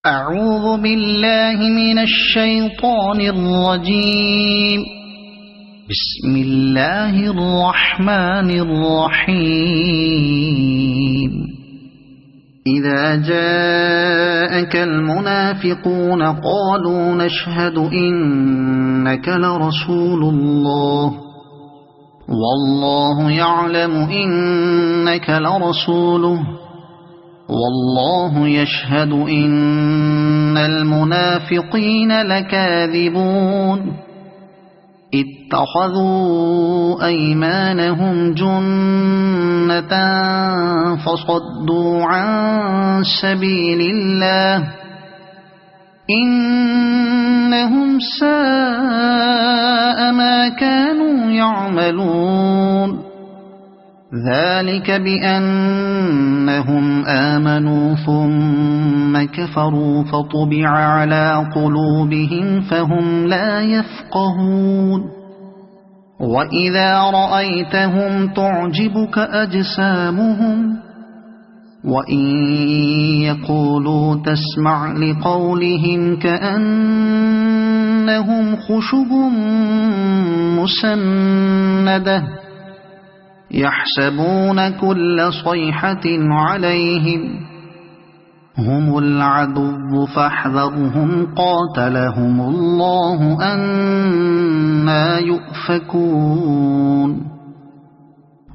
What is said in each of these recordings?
أعوذ بالله من الشيطان الرجيم. بسم الله الرحمن الرحيم. إذا جاءك المنافقون قالوا نشهد إنك لرسول الله والله يعلم إنك لرسوله والله يشهد إن المنافقين لكاذبون. اتخذوا أيمانهم جنة فصدوا عن سبيل الله إنهم ساء ما كانوا يعملون. ذلك بأنهم آمنوا ثم كفروا فطبع على قلوبهم فهم لا يفقهون. وإذا رأيتهم تعجبك أجسامهم وإن يقولوا تسمع لقولهم كأنهم خشب مسندة يحسبون كل صيحة عليهم هم العدو فاحذرهم قاتلهم الله أنى يؤفكون.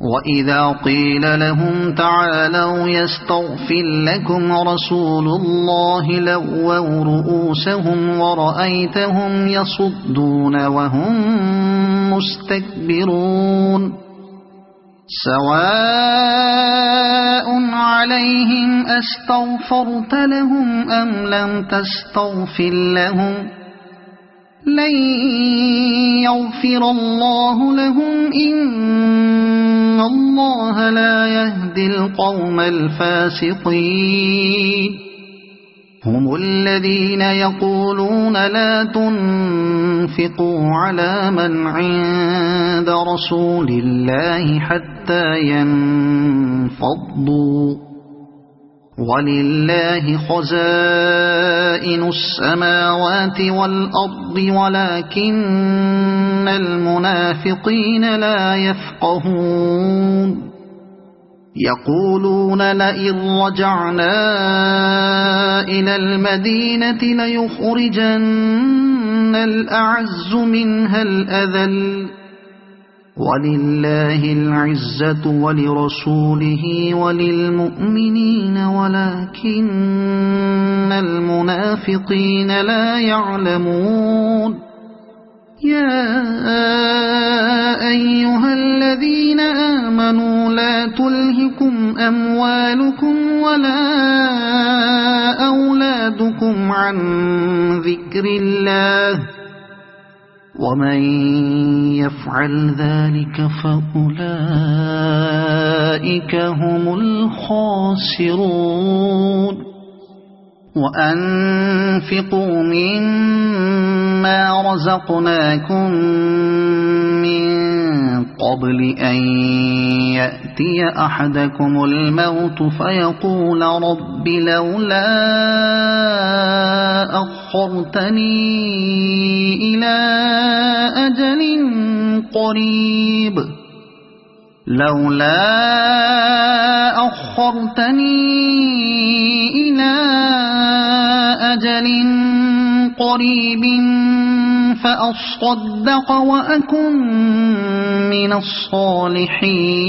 وإذا قيل لهم تعالوا يستغفر لكم رسول الله لووا رؤوسهم ورأيتهم يصدون وهم مستكبرون. سواء عليهم أستغفرت لهم أم لم تستغفر لهم لن يغفر الله لهم إن الله لا يهدي القوم الفاسقين. هم الذين يقولون لا تنفقوا على من عند رسول الله حتى ينفضوا ولله خزائن السماوات والأرض ولكن المنافقين لا يفقهون. يقولون لئن رجعنا إلى المدينة ليخرجن الأعز منها الأذل ولله العزة ولرسوله وللمؤمنين ولكن المنافقين لا يعلمون. يا أيها الذين آمنوا لا تلهكم أموالكم ولا أولادكم عن ذكر الله ومن يفعل ذلك فأولئك هم الخاسرون. وأنفقوا مما رزقناكم من قبل أن يأتي أحدكم الموت فيقول رب لولا أخرتني إلى أجل قريب فأصدق وأكن من الصالحين.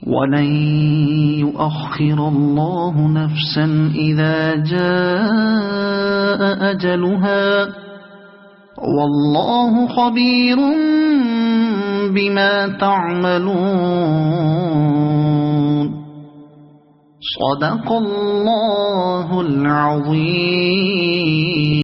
ولن يؤخر الله نفسا إذا جاء أجلها والله خبير بما تعملون. صدق الله العظيم.